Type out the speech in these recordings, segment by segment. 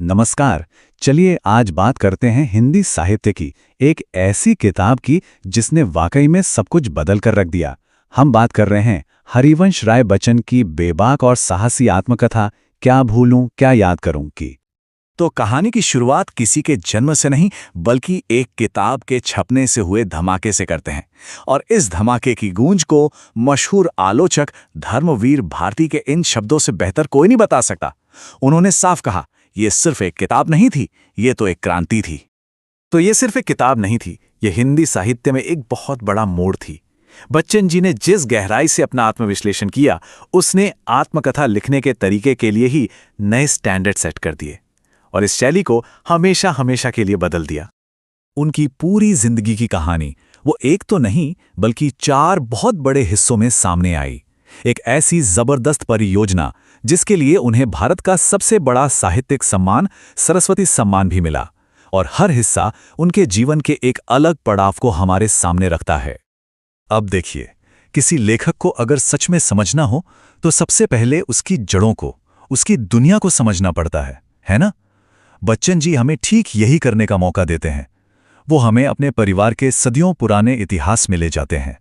नमस्कार। चलिए आज बात करते हैं हिंदी साहित्य की एक ऐसी किताब की जिसने वाकई में सब कुछ बदल कर रख दिया। हम बात कर रहे हैं हरिवंश राय बच्चन की बेबाक और साहसी आत्मकथा क्या भूलूं क्या याद करूं की। तो कहानी की शुरुआत किसी के जन्म से नहीं बल्कि एक किताब के छपने से हुए धमाके से करते हैं। और इस धमाके की गूंज को मशहूर आलोचक धर्मवीर भारती के इन शब्दों से बेहतर कोई नहीं बता सकता। उन्होंने साफ कहा, यह सिर्फ एक किताब नहीं थी, ये तो एक क्रांति थी। तो ये सिर्फ एक किताब नहीं थी, ये हिंदी साहित्य में एक बहुत बड़ा मोड़ थी। बच्चन जी ने जिस गहराई से अपना आत्मविश्लेषण किया, उसने आत्मकथा लिखने के तरीके के लिए ही नए स्टैंडर्ड सेट कर दिए और इस शैली को हमेशा हमेशा के लिए बदल दिया। उनकी पूरी जिंदगी की कहानी वो एक तो नहीं बल्कि 4 बहुत बड़े हिस्सों में सामने आई। एक ऐसी जबरदस्त परियोजना जिसके लिए उन्हें भारत का सबसे बड़ा साहित्यिक सम्मान सरस्वती सम्मान भी मिला। और हर हिस्सा उनके जीवन के एक अलग पड़ाव को हमारे सामने रखता है। अब देखिए, किसी लेखक को अगर सच में समझना हो तो सबसे पहले उसकी जड़ों को, उसकी दुनिया को समझना पड़ता है ना? बच्चन जी हमें ठीक यही करने का मौका देते हैं। वो हमें अपने परिवार के सदियों पुराने इतिहास में ले जाते हैं।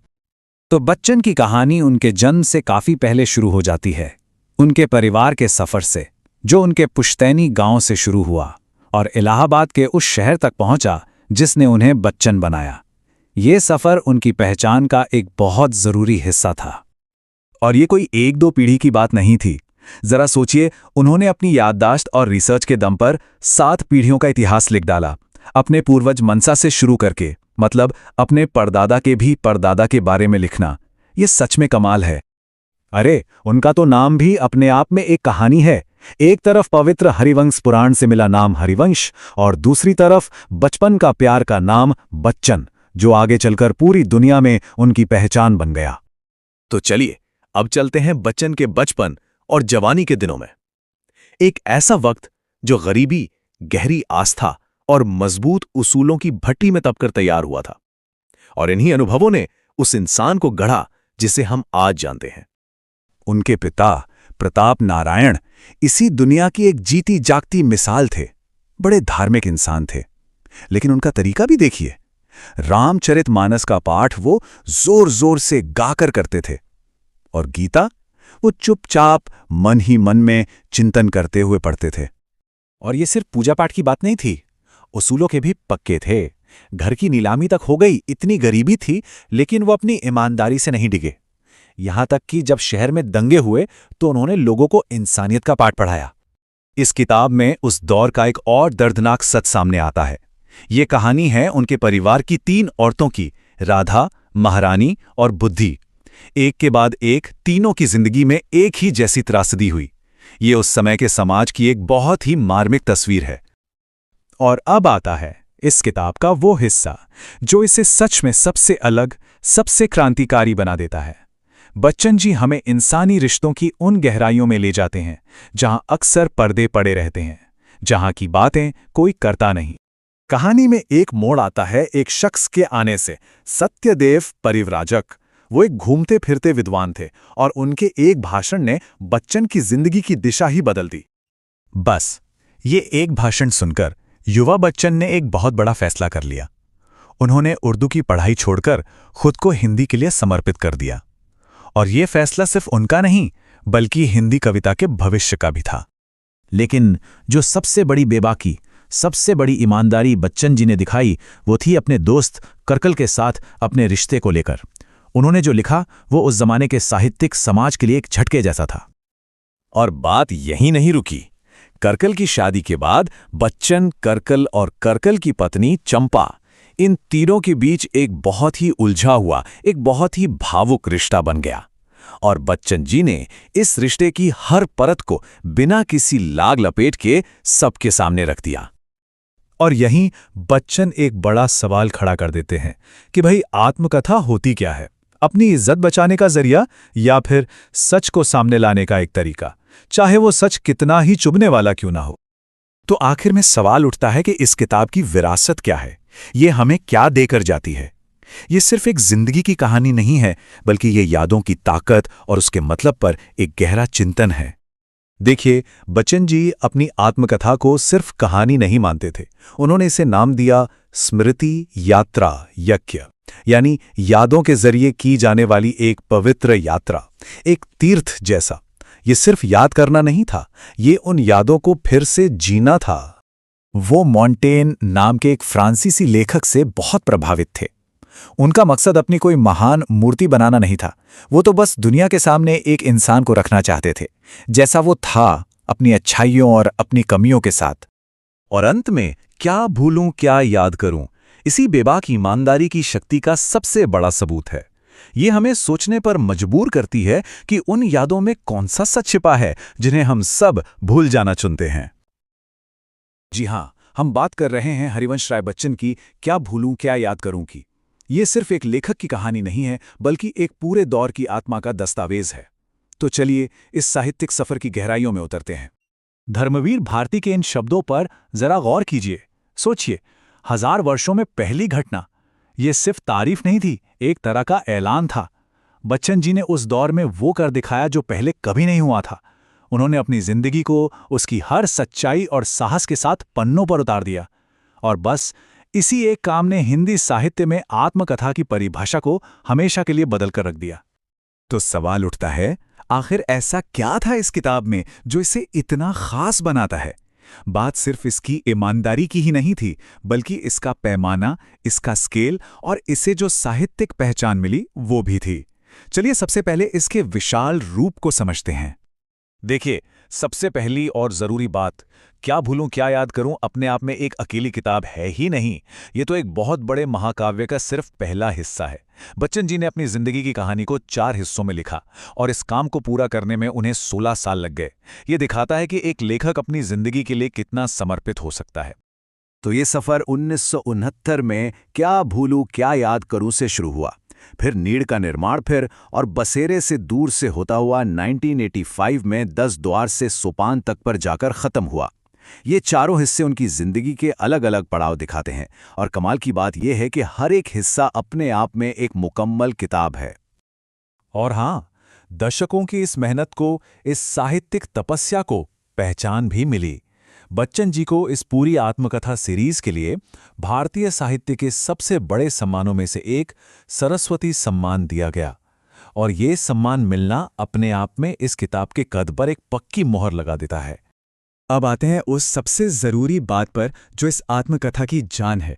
तो बच्चन की कहानी उनके जन्म से काफी पहले शुरू हो जाती है, उनके परिवार के सफर से, जो उनके पुश्तैनी गांव से शुरू हुआ और इलाहाबाद के उस शहर तक पहुंचा जिसने उन्हें बच्चन बनाया। ये सफर उनकी पहचान का एक बहुत जरूरी हिस्सा था। और ये कोई 1-2 पीढ़ी की बात नहीं थी। जरा सोचिए, उन्होंने अपनी याददाश्त और रिसर्च के दम पर 7 पीढ़ियों का इतिहास लिख डाला, अपने पूर्वज मनसा से शुरू करके, मतलब अपने परदादा के भी परदादा के बारे में लिखना। ये सच में कमाल है। अरे, उनका तो नाम भी अपने आप में एक कहानी है। एक तरफ पवित्र हरिवंश पुराण से मिला नाम हरिवंश और दूसरी तरफ बचपन का प्यार का नाम बच्चन, जो आगे चलकर पूरी दुनिया में उनकी पहचान बन गया। तो चलिए अब चलते हैं बच्चन के बचपन और जवानी के दिनों में। एक ऐसा वक्त जो गरीबी, गहरी आस्था और मजबूत उसूलों की भट्टी में तपकर तैयार हुआ था। और इन्हीं अनुभवों ने उस इंसान को गढ़ा जिसे हम आज जानते हैं। उनके पिता प्रताप नारायण इसी दुनिया की एक जीती जागती मिसाल थे। बड़े धार्मिक इंसान थे, लेकिन उनका तरीका भी देखिए। रामचरितमानस का पाठ वो जोर जोर से गाकर करते थे और गीता वो चुपचाप मन ही मन में चिंतन करते हुए पढ़ते थे। और ये सिर्फ पूजा पाठ की बात नहीं थी, उसूलों के भी पक्के थे। घर की नीलामी तक हो गई, इतनी गरीबी थी, लेकिन वो अपनी ईमानदारी से नहीं डिगे। यहां तक कि जब शहर में दंगे हुए तो उन्होंने लोगों को इंसानियत का पाठ पढ़ाया। इस किताब में उस दौर का एक और दर्दनाक सच सामने आता है। ये कहानी है उनके परिवार की 3 औरतों की, राधा, महारानी और बुद्धि। एक के बाद एक तीनों की जिंदगी में एक ही जैसी त्रासदी हुई। ये उस समय के समाज की एक बहुत ही मार्मिक तस्वीर है। और अब आता है इस किताब का वो हिस्सा जो इसे सच में सबसे अलग, सबसे क्रांतिकारी बना देता है। बच्चन जी हमें इंसानी रिश्तों की उन गहराइयों में ले जाते हैं जहां अक्सर पर्दे पड़े रहते हैं, जहां की बातें कोई करता नहीं। कहानी में एक मोड़ आता है एक शख्स के आने से। सत्यदेव परिव्राजक, वो एक घूमते फिरते विद्वान थे और उनके एक भाषण ने बच्चन की जिंदगी की दिशा ही बदल दी। बस ये एक भाषण सुनकर युवा बच्चन ने एक बहुत बड़ा फैसला कर लिया। उन्होंने उर्दू की पढ़ाई छोड़कर खुद को हिंदी के लिए समर्पित कर दिया। और ये फैसला सिर्फ उनका नहीं बल्कि हिंदी कविता के भविष्य का भी था। लेकिन जो सबसे बड़ी बेबाकी, सबसे बड़ी ईमानदारी बच्चन जी ने दिखाई, वो थी अपने दोस्त करकल के साथ अपने रिश्ते को लेकर। उन्होंने जो लिखा वो उस जमाने के साहित्यिक समाज के लिए एक झटके जैसा था। और बात यहीं नहीं रुकी। करकल की शादी के बाद बच्चन, करकल और करकल की पत्नी चंपा, इन तीनों के बीच एक बहुत ही उलझा हुआ, एक बहुत ही भावुक रिश्ता बन गया। और बच्चन जी ने इस रिश्ते की हर परत को बिना किसी लाग लपेट के सबके सामने रख दिया। और यहीं बच्चन एक बड़ा सवाल खड़ा कर देते हैं कि भाई आत्मकथा होती क्या है? अपनी इज्जत बचाने का जरिया या फिर सच को सामने लाने का एक तरीका, चाहे वो सच कितना ही चुभने वाला क्यों ना हो। तो आखिर में सवाल उठता है कि इस किताब की विरासत क्या है? ये हमें क्या देकर जाती है? ये सिर्फ एक जिंदगी की कहानी नहीं है, बल्कि ये यादों की ताकत और उसके मतलब पर एक गहरा चिंतन है। देखिए, बच्चन जी अपनी आत्मकथा को सिर्फ कहानी नहीं मानते थे। उन्होंने इसे नाम दिया स्मृति यात्रा यज्ञ, यानी यादों के जरिए की जाने वाली एक पवित्र यात्रा, एक तीर्थ जैसा। ये सिर्फ याद करना नहीं था, ये उन यादों को फिर से जीना था। वो मॉन्टेन नाम के एक फ्रांसीसी लेखक से बहुत प्रभावित थे। उनका मकसद अपनी कोई महान मूर्ति बनाना नहीं था, वो तो बस दुनिया के सामने एक इंसान को रखना चाहते थे, जैसा वो था, अपनी अच्छाइयों और अपनी कमियों के साथ। और अंत में क्या भूलूं क्या याद करूं, इसी बेबाक ईमानदारी की शक्ति का सबसे बड़ा सबूत है। ये हमें सोचने पर मजबूर करती है कि उन यादों में कौन सा सच छिपा है जिन्हें हम सब भूल जाना चुनते हैं। जी हां, हम बात कर रहे हैं हरिवंश राय बच्चन की क्या भूलूं क्या याद करूं की। ये सिर्फ एक लेखक की कहानी नहीं है, बल्कि एक पूरे दौर की आत्मा का दस्तावेज है। तो चलिए इस साहित्यिक सफर की गहराइयों में उतरते हैं। धर्मवीर भारती के इन शब्दों पर जरा गौर कीजिए। सोचिए, 1000 वर्षों में पहली घटना। ये सिर्फ तारीफ नहीं थी, एक तरह का ऐलान था। बच्चन जी ने उस दौर में वो कर दिखाया जो पहले कभी नहीं हुआ था। उन्होंने अपनी जिंदगी को उसकी हर सच्चाई और साहस के साथ पन्नों पर उतार दिया। और बस इसी एक काम ने हिंदी साहित्य में आत्मकथा की परिभाषा को हमेशा के लिए बदल कर रख दिया। तो सवाल उठता है, आखिर ऐसा क्या था इस किताब में जो इसे इतना खास बनाता है? बात सिर्फ इसकी ईमानदारी की ही नहीं थी, बल्कि इसका पैमाना, इसका स्केल और इसे जो साहित्यिक पहचान मिली वो भी थी। चलिए सबसे पहले इसके विशाल रूप को समझते हैं। देखिए, सबसे पहली और जरूरी बात, क्या भूलूं क्या याद करूं अपने आप में एक अकेली किताब है ही नहीं। ये तो एक बहुत बड़े महाकाव्य का सिर्फ पहला हिस्सा है। बच्चन जी ने अपनी जिंदगी की कहानी को 4 हिस्सों में लिखा और इस काम को पूरा करने में उन्हें 16 साल लग गए। ये दिखाता है कि एक लेखक अपनी जिंदगी के लिए कितना समर्पित हो सकता है। तो ये सफर 1969 में क्या भूलूं क्या याद करूं से शुरू हुआ, फिर नीड़ का निर्माण, फिर और बसेरे से दूर से होता हुआ 1985 में 10 द्वार से सोपान तक पर जाकर खत्म हुआ। ये चारों हिस्से उनकी जिंदगी के अलग अलग पड़ाव दिखाते हैं और कमाल की बात यह है कि हर एक हिस्सा अपने आप में एक मुकम्मल किताब है। और हाँ, दशकों की इस मेहनत को, इस साहित्यिक तपस्या को पहचान भी मिली। बच्चन जी को इस पूरी आत्मकथा सीरीज के लिए भारतीय साहित्य के सबसे बड़े सम्मानों में से एक सरस्वती सम्मान दिया गया। और ये सम्मान मिलना अपने आप में इस किताब के कद पर एक पक्की मोहर लगा देता है। अब आते हैं उस सबसे जरूरी बात पर जो इस आत्मकथा की जान है,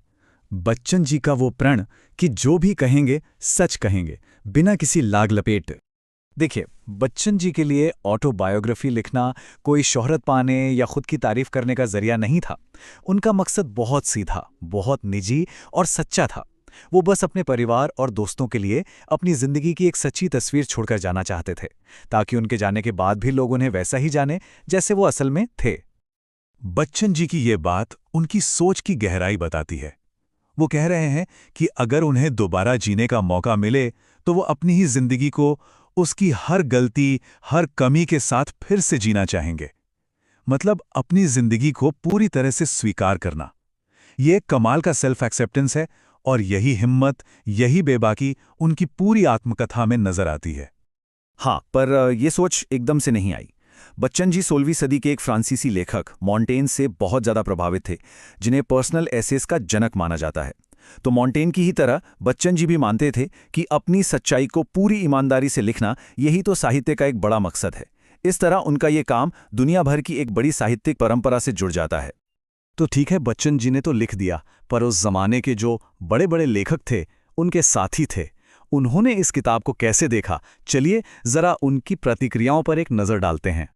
बच्चन जी का वो प्रण कि जो भी कहेंगे सच कहेंगे, बिना किसी लाग लपेट। देखिए, बच्चन जी के लिए ऑटोबायोग्राफी लिखना कोई शोहरत पाने या खुद की तारीफ करने का जरिया नहीं था। उनका मकसद बहुत सीधा, बहुत निजी और सच्चा था। वो बस अपने परिवार और दोस्तों के लिए अपनी जिंदगी की एक सच्ची तस्वीर छोड़कर जाना चाहते थे, ताकि उनके जाने के बाद भी लोग उन्हें वैसा ही जाने जैसे वो असल में थे। बच्चन जी की ये बात उनकी सोच की गहराई बताती है। वो कह रहे हैं कि अगर उन्हें दोबारा जीने का मौका मिले तो वो अपनी ही जिंदगी को उसकी हर गलती, हर कमी के साथ फिर से जीना चाहेंगे। मतलब अपनी जिंदगी को पूरी तरह से स्वीकार करना। ये एक कमाल का सेल्फ एक्सेप्टेंस है और यही हिम्मत, यही बेबाकी उनकी पूरी आत्मकथा में नजर आती है। हाँ, पर यह सोच एकदम से नहीं आई। बच्चन जी 16वीं सदी के एक फ्रांसीसी लेखक मॉन्टेन से बहुत ज्यादा प्रभावित थे, जिन्हें पर्सनल एसेस का जनक माना जाता है। तो मॉन्टेन की ही तरह बच्चन जी भी मानते थे कि अपनी सच्चाई को पूरी ईमानदारी से लिखना यही तो साहित्य का एक बड़ा मकसद है। इस तरह उनका ये काम दुनिया भर की एक बड़ी साहित्यिक परंपरा से जुड़ जाता है। तो ठीक है, बच्चन जी ने तो लिख दिया, पर उस जमाने के जो बड़े बड़े लेखक थे, उनके साथी थे, उन्होंने इस किताब को कैसे देखा? चलिए जरा उनकी प्रतिक्रियाओं पर एक नजर डालते हैं।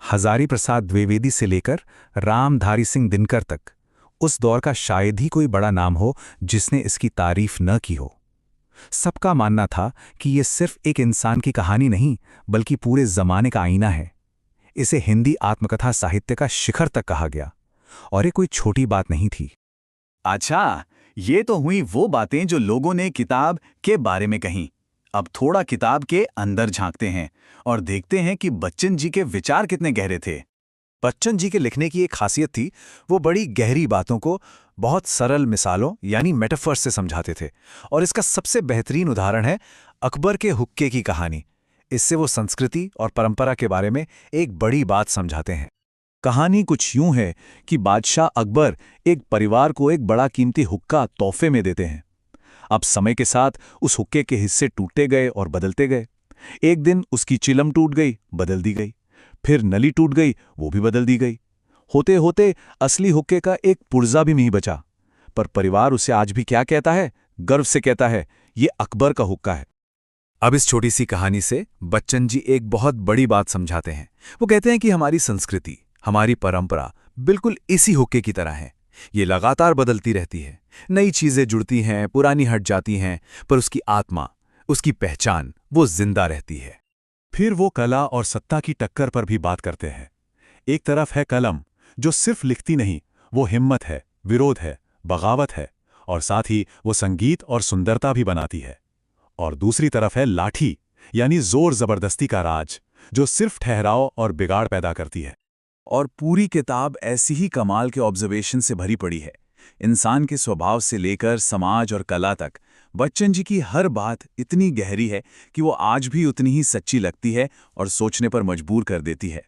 हजारी प्रसाद द्विवेदी से लेकर रामधारी सिंह दिनकर तक, उस दौर का शायद ही कोई बड़ा नाम हो जिसने इसकी तारीफ न की हो। सबका मानना था कि यह सिर्फ एक इंसान की कहानी नहीं, बल्कि पूरे जमाने का आईना है। इसे हिंदी आत्मकथा साहित्य का शिखर तक कहा गया, और ये कोई छोटी बात नहीं थी। अच्छा, ये तो हुई वो बातें जो लोगों ने किताब के बारे में कहीं। अब थोड़ा किताब के अंदर झांकते हैं और देखते हैं कि बच्चन जी के विचार कितने गहरे थे। बच्चन जी के लिखने की एक खासियत थी, वो बड़ी गहरी बातों को बहुत सरल मिसालों यानी मेटाफर्स से समझाते थे। और इसका सबसे बेहतरीन उदाहरण है अकबर के हुक्के की कहानी। इससे वो संस्कृति और परंपरा के बारे में एक बड़ी बात समझाते हैं। कहानी कुछ यूं है कि बादशाह अकबर एक परिवार को एक बड़ा कीमती हुक्का तोहफे में देते हैं। अब समय के साथ उस हुक्के के हिस्से टूटते गए और बदलते गए। एक दिन उसकी चिलम टूट गई, बदल दी गई। फिर नली टूट गई, वो भी बदल दी गई। होते होते असली हुक्के का एक पुर्जा भी नहीं बचा। पर परिवार उसे आज भी क्या कहता है? गर्व से कहता है, ये अकबर का हुक्का है। अब इस छोटी सी कहानी से बच्चन जी एक बहुत बड़ी बात समझाते हैं। वो कहते हैं कि हमारी संस्कृति, हमारी परंपरा बिल्कुल इसी हुक्के की तरह है। ये लगातार बदलती रहती है, नई चीजें जुड़ती हैं, पुरानी हट जाती हैं, पर उसकी आत्मा, उसकी पहचान वो जिंदा रहती है। फिर वो कला और सत्ता की टक्कर पर भी बात करते हैं। एक तरफ है कलम, जो सिर्फ लिखती नहीं, वो हिम्मत है, विरोध है, बगावत है, और साथ ही वो संगीत और सुंदरता भी बनाती है। और दूसरी तरफ है लाठी, यानी जोर जबरदस्ती का राज, जो सिर्फ ठहराव और बिगाड़ पैदा करती है। और पूरी किताब ऐसी ही कमाल के ऑब्जर्वेशन से भरी पड़ी है। इंसान के स्वभाव से लेकर समाज और कला तक बच्चन जी की हर बात इतनी गहरी है कि वो आज भी उतनी ही सच्ची लगती है और सोचने पर मजबूर कर देती है।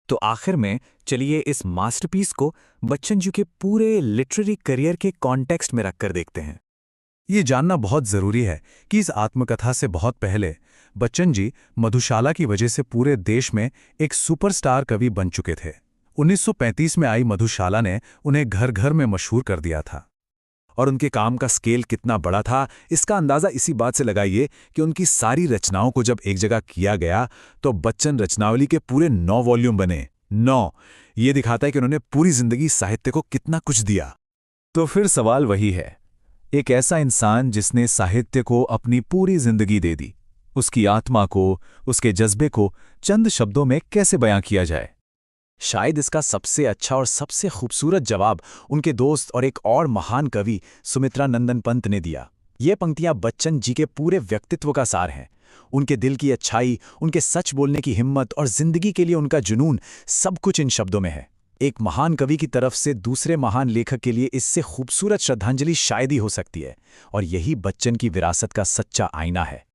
तो आखिर में चलिए इस मास्टरपीस को बच्चन जी के पूरे लिटरेरी करियर के कॉन्टेक्स्ट में रखकर देखते हैं। ये जानना बहुत जरूरी है कि इस आत्मकथा से बहुत पहले बच्चन जी मधुशाला की वजह से पूरे देश में एक सुपरस्टार कवि बन चुके थे। 1935 में आई मधुशाला ने उन्हें घर घर में मशहूर कर दिया था। और उनके काम का स्केल कितना बड़ा था, इसका अंदाजा इसी बात से लगाइए कि उनकी सारी रचनाओं को जब एक जगह किया गया तो बच्चन रचनावली के पूरे 9 वॉल्यूम बने। 9! ये दिखाता है कि उन्होंने पूरी जिंदगी साहित्य को कितना कुछ दिया। तो फिर सवाल वही है, एक ऐसा इंसान जिसने साहित्य को अपनी पूरी जिंदगी दे दी, उसकी आत्मा को, उसके जज्बे को चंद शब्दों में कैसे बयां किया जाए? शायद इसका सबसे अच्छा और सबसे खूबसूरत जवाब उनके दोस्त और एक और महान कवि सुमित्रा नंदन पंत ने दिया। ये पंक्तियां बच्चन जी के पूरे व्यक्तित्व का सार हैं। उनके दिल की अच्छाई, उनके सच बोलने की हिम्मत और जिंदगी के लिए उनका जुनून, सब कुछ इन शब्दों में है। एक महान कवि की तरफ से दूसरे महान लेखक के लिए इससे खूबसूरत श्रद्धांजलि शायद ही हो सकती है। और यही बच्चन की विरासत का सच्चा आईना है।